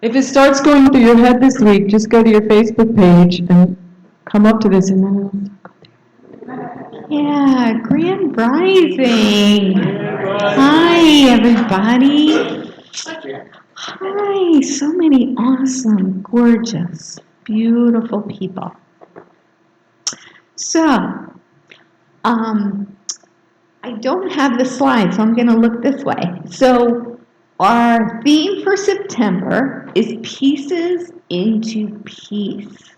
If it starts going through your head this week, just go to your Facebook page and come up to this and then Yeah, Grand Rising. Hi, everybody. Hi, so many awesome, gorgeous, beautiful people. So, I don't have the slide, so I'm going to look this way. So, our theme for September is Pieces into Peace.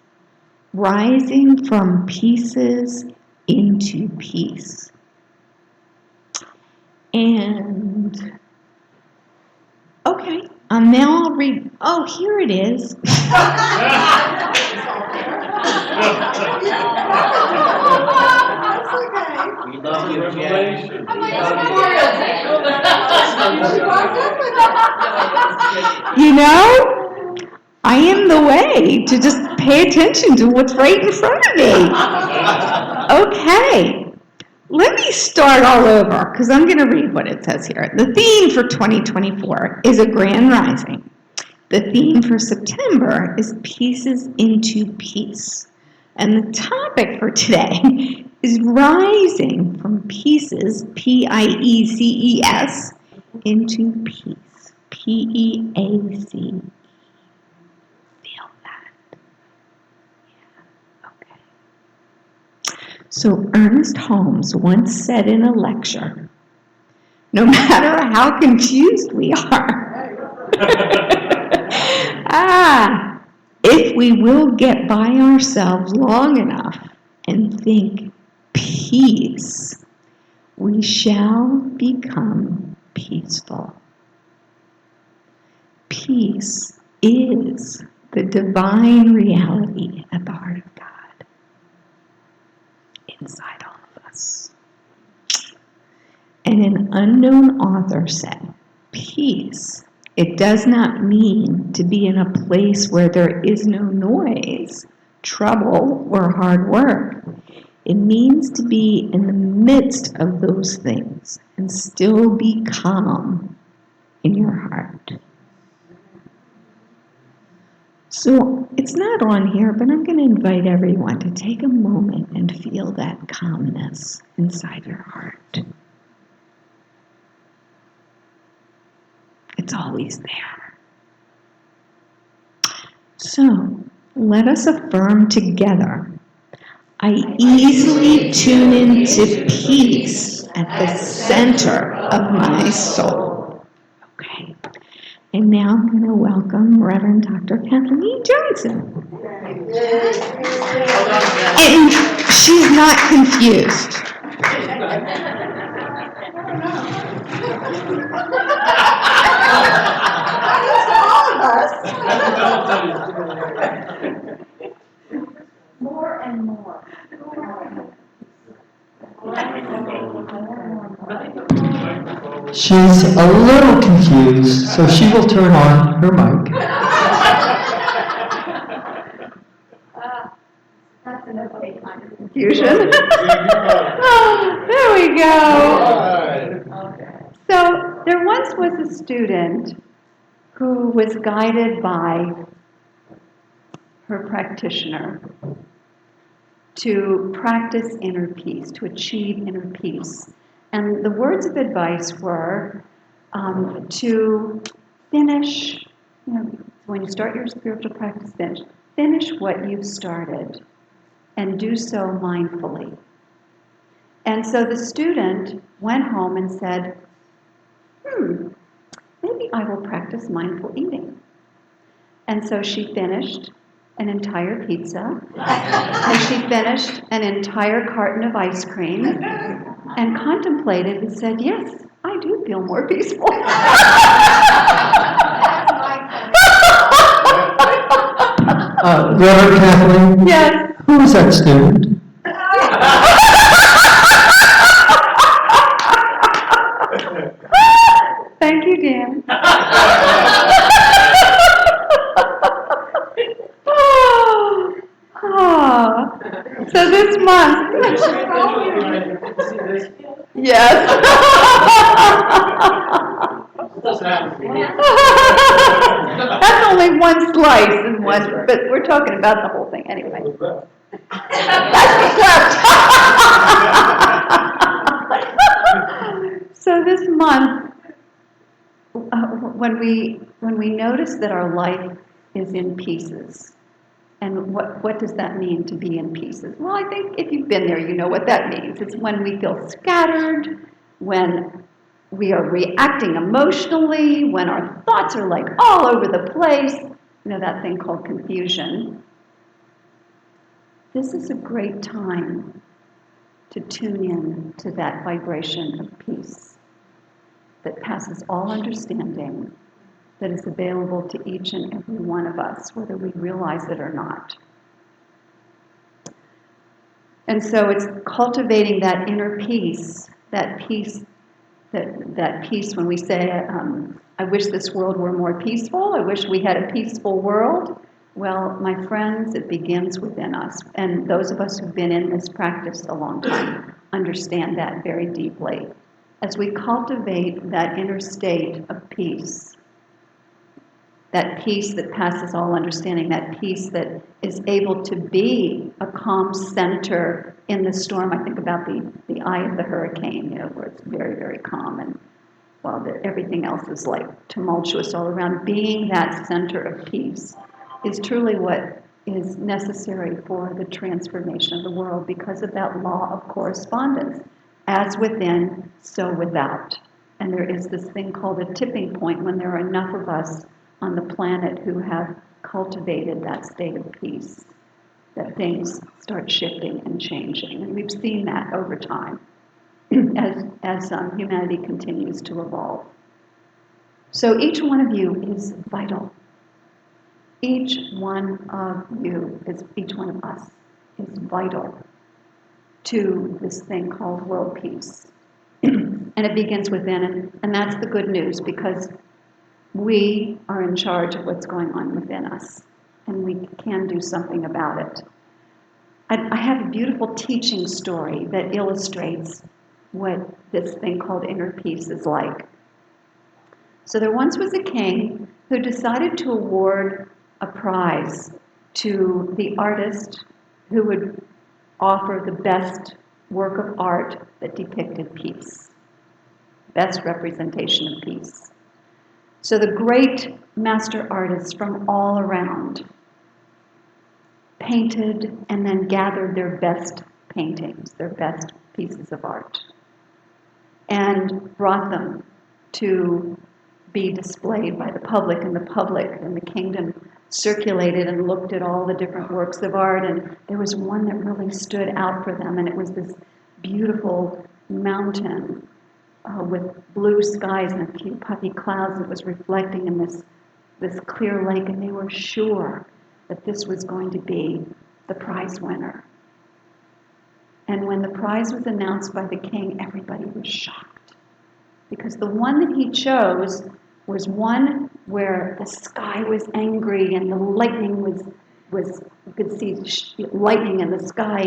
Rising from pieces into peace. And, okay, now I'll read, oh, here it is. We love you, Jen. You know, I am the way to just pay attention to what's right in front of me. Okay, let me start all over because I'm going to read what it says here. The theme for 2024 is a grand rising. The theme for September is pieces into peace. And the topic for today is rising from pieces, P-I-E-C-E-S, into peace, P-E-A-C-E. Feel that? Yeah, okay. So Ernest Holmes once said in a lecture, no matter how confused we are, if we will get by ourselves long enough and think peace, we shall become peaceful. Peace is the divine reality at the heart of God, inside all of us. And an unknown author said, peace, it does not mean to be in a place where there is no noise, trouble, or hard work. It means to be in the midst of those things and still be calm in your heart. So it's not on here, but I'm going to invite everyone to take a moment and feel that calmness inside your heart. It's always there. So let us affirm together. I easily tune into peace at the center of my soul. Okay. And now I'm going to welcome Reverend Dr. Kathleen Johnson. And she's not confused. More and more. She's a little confused, so she will turn on her mic. That's an okay kind of Confusion. There we go. So there once was a student who was guided by her practitioner to practice inner peace, to achieve inner peace. And the words of advice were to finish, when you start your spiritual practice, finish what you've started and do so mindfully. And so the student went home and said, maybe I will practice mindful eating. And so she finished an entire pizza, and she finished an entire carton of ice cream, and contemplated and said, yes, I do feel more peaceful. Reverend Kathleen? Yes. Who was that student? Thank you, Dan. So this month. Yes. That's only one slice and one, but we're talking about the whole thing anyway. That's what's left. So this month, when we notice that our life is in pieces, and what does that mean to be in pieces? Well, I think if you've been there, you know what that means. It's when we feel scattered, when we are reacting emotionally, when our thoughts are like all over the place, you know, that thing called confusion. This is a great time to tune in to that vibration of peace that passes all understanding, that is available to each and every one of us, whether we realize it or not. And so it's cultivating that inner peace, that peace when we say, I wish this world were more peaceful, I wish we had a peaceful world. Well, my friends, it begins within us. And those of us who've been in this practice a long time understand that very deeply. As we cultivate that inner state of peace, that peace that passes all understanding, that peace that is able to be a calm center in the storm. I think about the eye of the hurricane, you know, where it's very, very calm, and while everything else is like tumultuous all around. Being that center of peace is truly what is necessary for the transformation of the world, because of that law of correspondence. As within, so without. And there is this thing called a tipping point when there are enough of us on the planet who have cultivated that state of peace, that things start shifting and changing. And we've seen that over time as humanity continues to evolve. So each one of you is vital. Each one of us is vital to this thing called world peace. And it begins within, and that's the good news, because we are in charge of what's going on within us, and we can do something about it. I have a beautiful teaching story that illustrates what this thing called inner peace is like. So there once was a king who decided to award a prize to the artist who would offer the best work of art that depicted peace, best representation of peace. So the great master artists from all around painted and then gathered their best paintings, their best pieces of art, and brought them to be displayed by the public, and the kingdom circulated and looked at all the different works of art, and there was one that really stood out for them, and it was this beautiful mountain with blue skies and a few puffy clouds that was reflecting in this clear lake, and they were sure that this was going to be the prize winner. And when the prize was announced by the king, everybody was shocked, because the one that he chose was one where the sky was angry and the lightning was you could see lightning in the sky,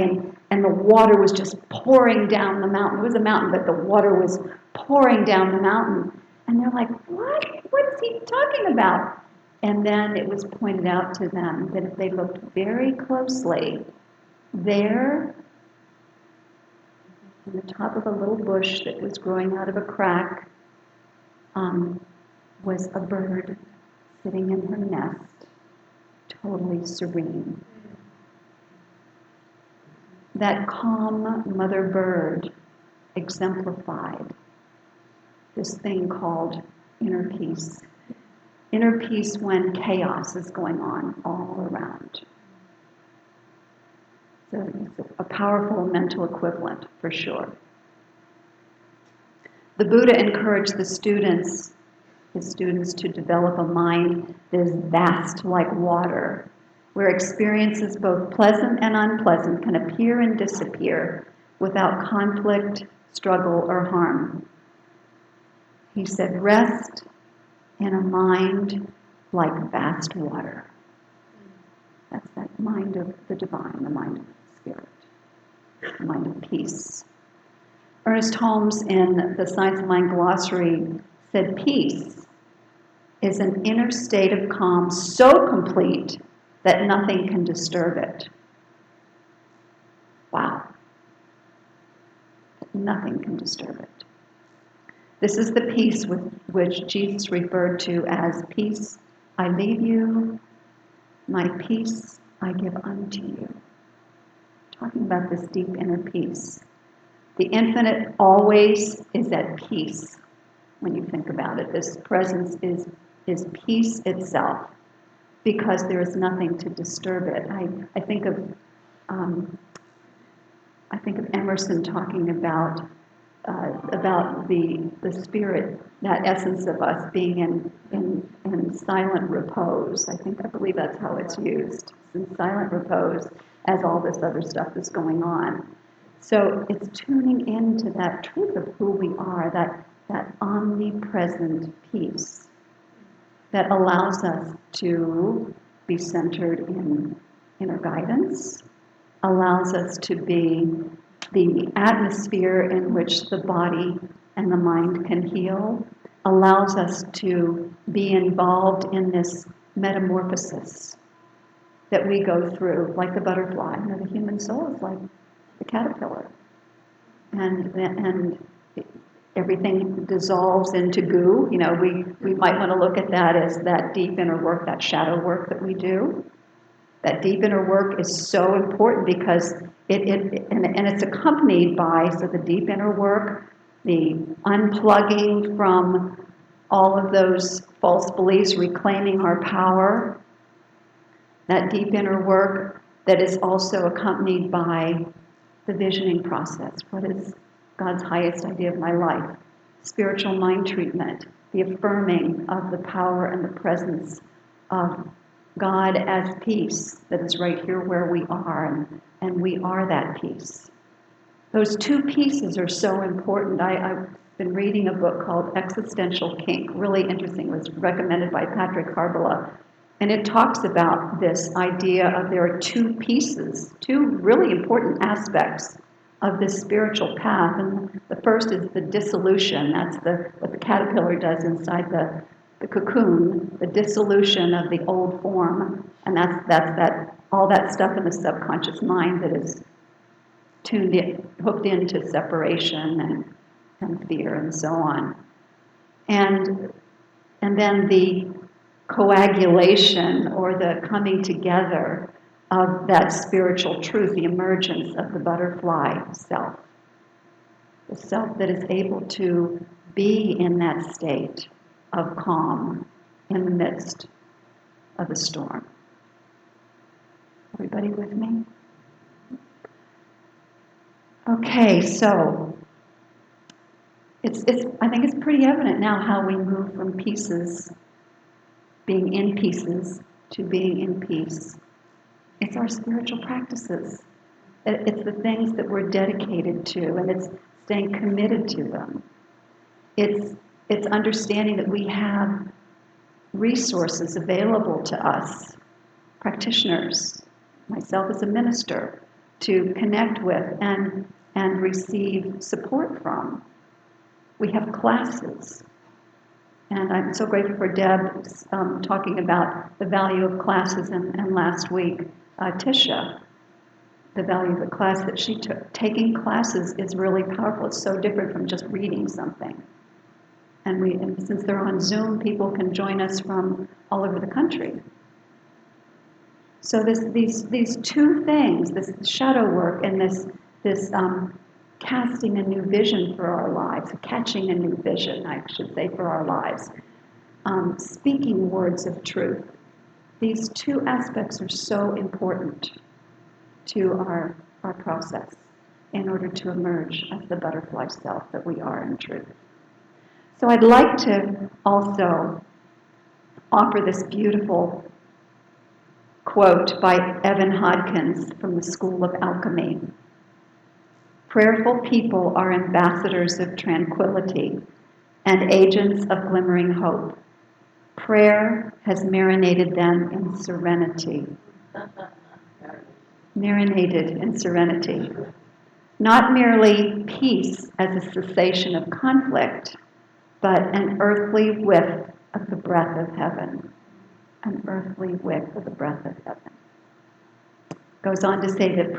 and the water was just pouring down the mountain. It was a mountain, but the water was pouring down the mountain. And they're like, what? What is he talking about? And then it was pointed out to them that if they looked very closely, there, on the top of a little bush that was growing out of a crack, was a bird sitting in her nest, totally serene. That calm mother bird exemplified this thing called inner peace. Inner peace when chaos is going on all around. So it's a powerful mental equivalent for sure. The Buddha encouraged his students to develop a mind that is vast like water, where experiences both pleasant and unpleasant can appear and disappear without conflict, struggle, or harm. He said, rest in a mind like vast water. That's that mind of the divine, the mind of the spirit, the mind of peace. Ernest Holmes in the Science of Mind Glossary said peace is an inner state of calm so complete that nothing can disturb it. Wow. Nothing can disturb it. This is the peace with which Jesus referred to as peace I leave you, my peace I give unto you. Talking about this deep inner peace. The infinite always is at peace when you think about it. This presence is peace itself because there is nothing to disturb it. I think of Emerson talking about the spirit, that essence of us being in silent repose. I believe that's how it's used. It's in silent repose as all this other stuff is going on. So it's tuning into that truth of who we are, that omnipresent peace that allows us to be centered in inner guidance, allows us to be the atmosphere in which the body and the mind can heal, allows us to be involved in this metamorphosis that we go through, like the butterfly. The human soul is like the caterpillar. And everything dissolves into goo. We might want to look at that as that deep inner work, that shadow work that we do. That deep inner work is so important because it's accompanied by, so the deep inner work, the unplugging from all of those false beliefs, reclaiming our power, that deep inner work that is also accompanied by the visioning process. What is God's highest idea of my life? Spiritual mind treatment, the affirming of the power and the presence of God as peace that is right here where we are, and we are that peace. Those two pieces are so important. I've been reading a book called Existential Kink, really interesting. It was recommended by Patrick Harbala. And it talks about this idea of there are two pieces, two really important aspects of this spiritual path. And the first is the dissolution. That's what the caterpillar does inside the cocoon, the dissolution of the old form. And that's that all that stuff in the subconscious mind that is hooked into separation and fear and so on. And then the coagulation, or the coming together of that spiritual truth, the emergence of the butterfly self. The self that is able to be in that state of calm in the midst of a storm. Everybody with me? Okay, so I think it's pretty evident now how we move from pieces, being in pieces, to being in peace. It's our spiritual practices. It's the things that we're dedicated to, and it's staying committed to them. It's understanding that we have resources available to us, practitioners, myself as a minister, to connect with and receive support from. We have classes. And I'm so grateful for Deb talking about the value of classes, and last week, Tisha, the value of the class that she took. Taking classes is really powerful. It's so different from just reading something. And since they're on Zoom, people can join us from all over the country. So these two things, this shadow work and this casting a new vision for our lives, catching a new vision, I should say, for our lives, speaking words of truth. These two aspects are so important to our process in order to emerge as the butterfly self that we are in truth. So I'd like to also offer this beautiful quote by Evan Hodkins from the School of Alchemy. Prayerful people are ambassadors of tranquility and agents of glimmering hope. Prayer has marinated them in serenity. Marinated in serenity. Not merely peace as a cessation of conflict, but an earthly whiff of the breath of heaven, an earthly wick of the breath of heaven. Goes on to say that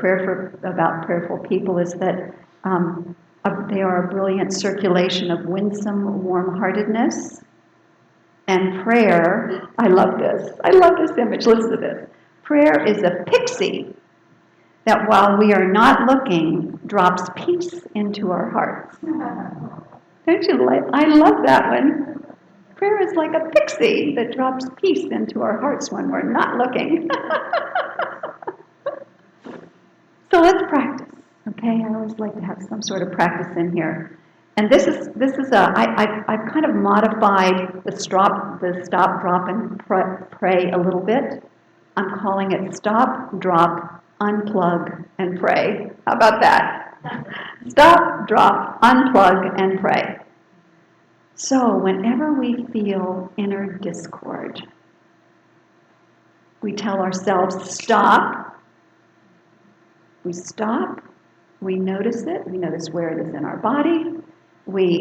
about prayerful people is that they are a brilliant circulation of winsome warm-heartedness. And prayer, I love this image, listen to this. Prayer is a pixie that while we are not looking, drops peace into our hearts. Don't you like, I love that one. Prayer is like a pixie that drops peace into our hearts when we're not looking. So let's practice, okay? I always like to have some sort of practice in here. And I've kind of modified the stop, drop, and pray a little bit. I'm calling it stop, drop, unplug, and pray. How about that? Stop, drop, unplug, and pray. So whenever we feel inner discord, we tell ourselves, stop. We stop, we notice it, we notice where it is in our body, we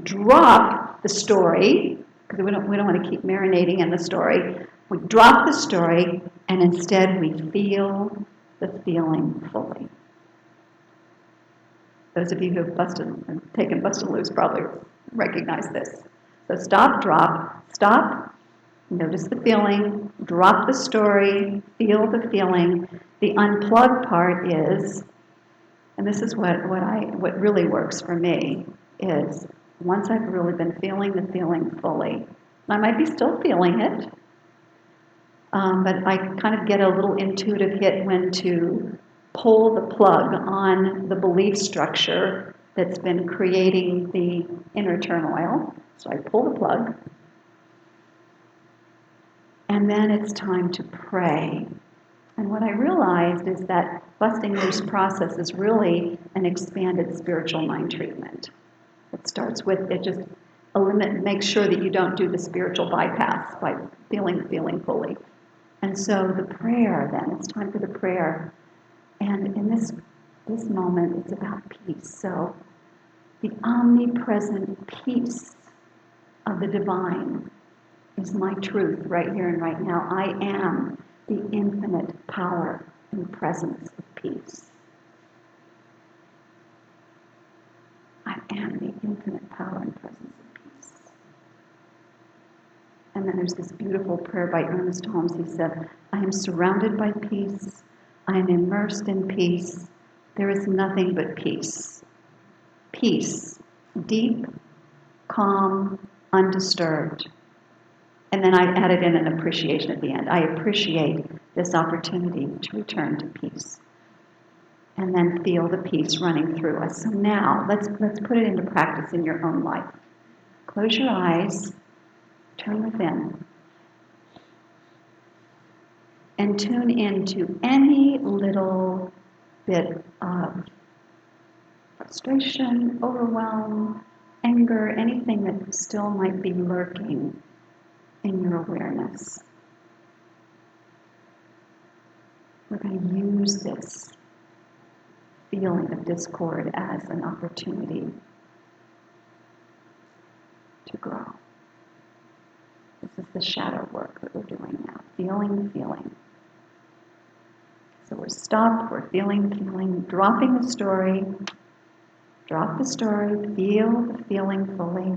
drop the story, because we don't want to keep marinating in the story. We drop the story, and instead we feel the feeling fully. Those of you who have taken Busted Loose probably recognize this. So stop, drop, stop, notice the feeling, drop the story, feel the feeling. The unplugged part is, and this is what really works for me, is once I've really been feeling the feeling fully, I might be still feeling it, but I kind of get a little intuitive hit when to pull the plug on the belief structure that's been creating the inner turmoil. So I pull the plug, and then it's time to pray. And what I realized is that busting loose process is really an expanded spiritual mind treatment. It starts with, it just makes sure that you don't do the spiritual bypass by feeling the feeling fully. And so the prayer then, it's time for the prayer. And in this moment, it's about peace. So the omnipresent peace of the divine is my truth right here and right now. I am the infinite power and presence of peace. I am the infinite power and presence of peace. And then there's this beautiful prayer by Ernest Holmes. He said, I am surrounded by peace. I am immersed in peace. There is nothing but peace. Peace, deep, calm, undisturbed. And then I added in an appreciation at the end. I appreciate this opportunity to return to peace. And then feel the peace running through us. So now, let's put it into practice in your own life. Close your eyes, turn within, and tune into any little bit of frustration, overwhelm, anger, anything that still might be lurking in your awareness. We're going to use this feeling of discord as an opportunity to grow. This is the shadow work that we're doing now, feeling the feeling. So we're stopped, we're feeling the feeling, dropping the story, drop the story, feel the feeling fully.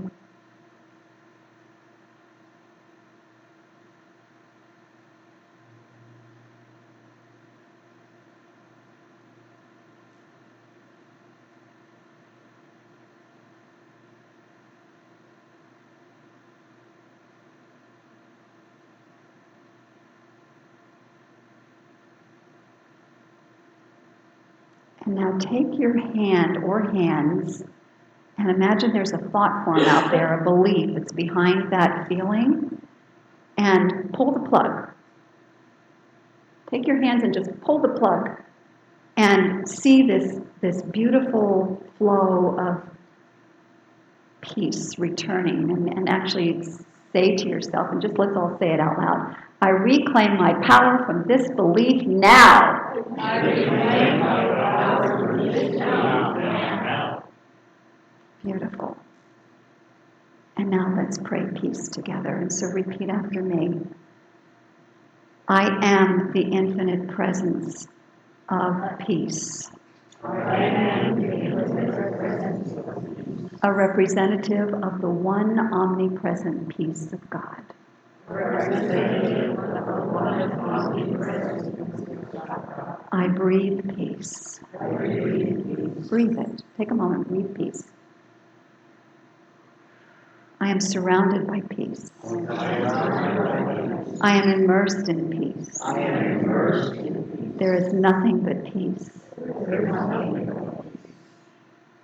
And now take your hand or hands and imagine there's a thought form out there, a belief that's behind that feeling, and pull the plug. Take your hands and just pull the plug and see this beautiful flow of peace returning, and actually say to yourself, and just let's all say it out loud, I reclaim my power from this belief now. I reclaim my power from this now. Beautiful. And now Now let's pray peace together. And so repeat after me. I am the infinite presence of peace. A representative of the one omnipresent peace of God. I breathe peace. Breathe it. Take a moment. Breathe peace. I am surrounded by peace. I am immersed in peace. There is nothing but peace.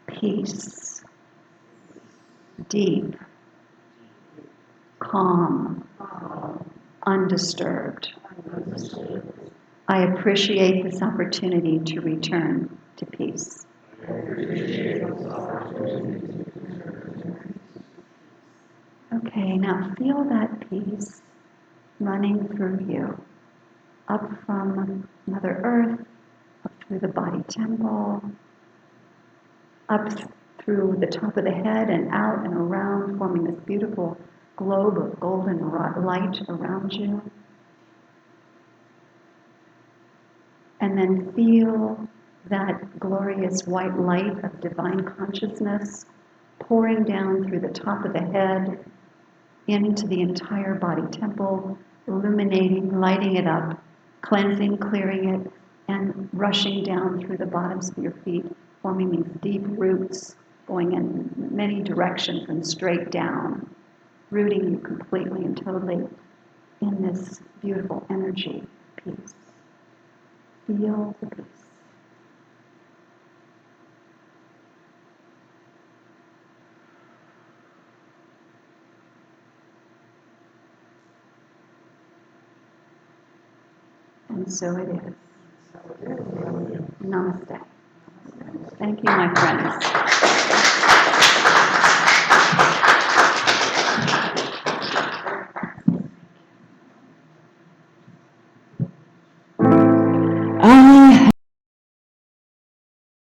Peace. Deep. Calm. Undisturbed. I appreciate this opportunity to return to peace. Okay, now feel that peace running through you, up from Mother Earth, up through the body temple, up through the top of the head and out and around, forming this beautiful globe of golden light around you. And then feel that glorious white light of divine consciousness pouring down through the top of the head into the entire body temple, illuminating, lighting it up, cleansing, clearing it, and rushing down through the bottoms of your feet, forming these deep roots going in many directions and straight down, rooting you completely and totally in this beautiful energy, peace. Feel the peace. And so it is. Namaste. Thank you, my friends.